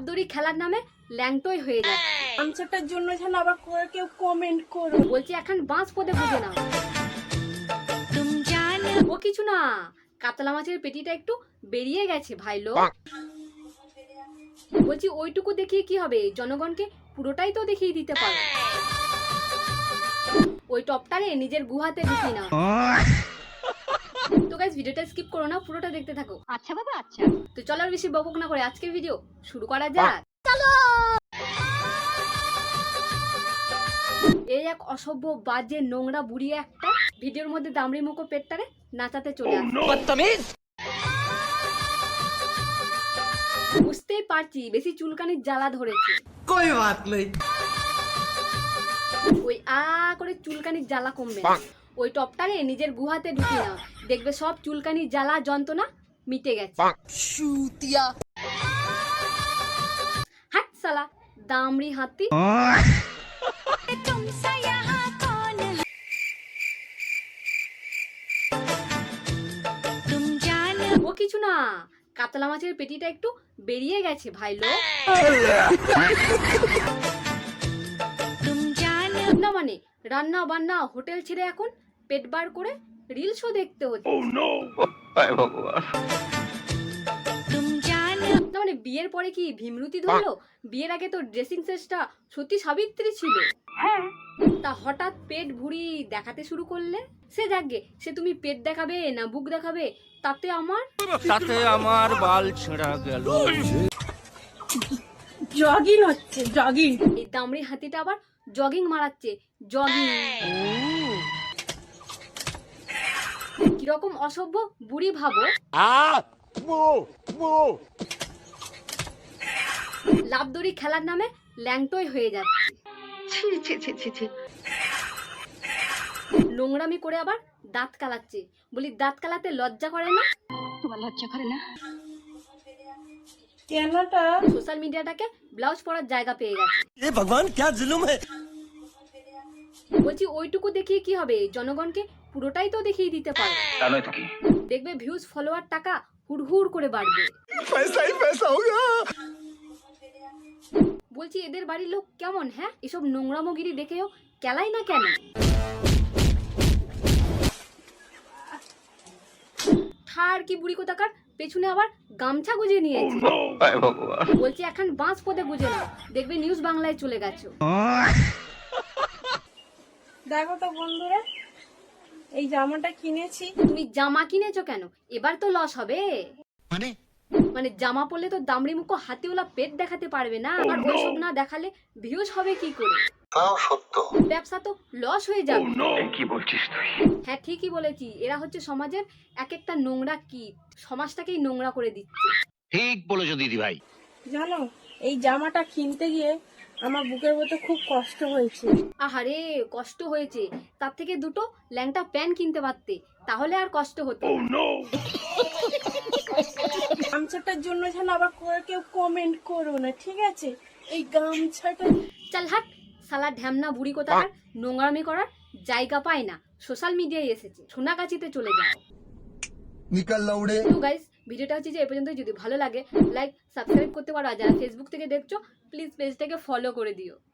লাভদড়ি খেলার নামে ল্যাংটোই হয়ে যাচ্ছে। আমচাটার জন্য যেন আবার কেউ কমেন্ট করো। বলছি এখন বাঁশ পদে বুঝে নাও। ও কিছু না, কাতলা মাছের পেটিটা একটু বেরিয়ে গেছে ভাই লোক। বলছি ওইটুকু দেখিয়ে কি হবে, জনগণকে পুরোটাই তো দেখিয়ে দিতে পারো। ওই টপটারে নিজের গুহাতে ঢুকিয়ে নাও। তো গাইস ভিডিওটা স্কিপ করো না, পুরোটা দেখতে থাকো। আচ্ছা বাবা আচ্ছা। তো চলো আর বেশি বকবক না করে আজকের ভিডিও শুরু করা যাক। চলো। এই এক অসভ্য বাজে নোংরা বুড়ি একটা ভিডিওর মধ্যে দামড়ি মুখো পেটটারে নাচাতে চলে আসে। বুঝতেই পারছি বেশি চুলকানির জ্বালা ধরেছে। कोई बात नहीं। ওই করে চুলকানির জ্বালা কমবে না। ওই টপটারে নিজের গুহাতে ঢুকিয়ে নাও, দেখবে সব চুলকানির জ্বালা যন্ত্রণা মিটে গেছে। হাট সালা দামড়ি হাতি। ও কিছু না, কাতলা মাছের পেটিটা একটু বেরিয়ে গেছে ভাই লোক। না মানে রান্না বান্না হোটেল ছেড়ে এখন পেট বার করে রিলসও দেখতে হচ্ছে। না মানে বিয়ের পরে কি ভীমরুতি ধরলো? বিয়ের আগে তো ড্রেসিং সেন্সটা সত্যি সাবিত্রী ছিল। তা হঠাৎ পেট ভুঁড়ি দেখাতে শুরু করলে? সে যাকগে, সে তুমি পেট দেখাবে না বুক দেখাবে তাতে আমার বাল ছেঁড়া গেল। জগিং হচ্ছে জগিং। এই দামড়ি হাতিটা আবার জগিং মারাচ্ছে। জগিং কিরকম অসভ্য বুড়ি ভাবো। লাভদড়ি খেলার নামে ল্যাংটোই হয়ে যাচ্ছে। নোংরামি করে আবার দাঁত কালাচ্ছে। বলি দাঁত কালাতে লজ্জা করে না? তোমার লজ্জা করে না? কেনটা সোশ্যাল মিডিয়াটাকে ব্লাউজ পরার জায়গা পেয়ে গেছে। ये भगवान क्या जुल्म है। বলছি ওইটুকু দেখিয়ে কি হবে, জনগণকে পুরোটাই তো দেখিয়ে দিতে পারো। দেখবে ভিউজ ফলোয়ার টাকা হুড়হুড় করে বাড়বে। पैसा ही पैसा होगा। বলছি এদের বাড়ির লোক কেমন? হ্যাঁ, এসব নোংরামগিরি দেখেও কেলাই না কেন? ঠার কি বুড়ি কোথাকার, পেছনে আবার গামছা গুজে নিয়েছে। বলছি এখন বাঁশ পদে গুজে নাও, দেখবে নিউজ বাংলায় চলে গেছো। দেখো তো বন্ধুরা, এই জামাটা কিনেছি। তুমি জামা কিনেছো কেন? এবার তো লস হবে। মানে জামা পরলে তো দামড়ি মুখো হাতিওলা পেট দেখাতে পারবে না, আর ওইসব না দেখালে ভিউজ হবে কি করে? ব্যবসা তো লস হয়ে যাবে। কি বলছিস তুই? হ্যাঁ ঠিকই বলেছি, এরা হচ্ছে সমাজের এক একটা নোংরা কীট, সমাজটাকেই নোংরা করে দিচ্ছে। ঠিক বলেছো দিদি ভাই। জানো, এই জামাটা কিনতে গিয়ে আমার বুকের মধ্যে খুব কষ্ট হয়েছে। আহারে কষ্ট হয়েছে, তার থেকে দুটো ল্যাংটা প্যান্ট কিনতে পারতে, তাহলে আর কষ্ট হতো। গামছাটার জন্য যেন আবার কেউ কমেন্ট করো না, ঠিক আছে? এই গামছাটা চাল হাট সালা ঢ্যামনা বুড়ি কোথাকার, নোংরামি করার জায়গা পায় না, সোশ্যাল মিডিয়ায় এসেছে, সোনাগাছিতে চলে যাও। निकल लौड़े। তো গাইস ভিডিওটা হচ্ছে যে এই পর্যন্ত। যদি ভালো লাগে লাইক সাবস্ক্রাইব করতে পারো, আর যারা ফেসবুক থেকে দেখছো প্লিজ পেজটাকে ফলো করে দিও।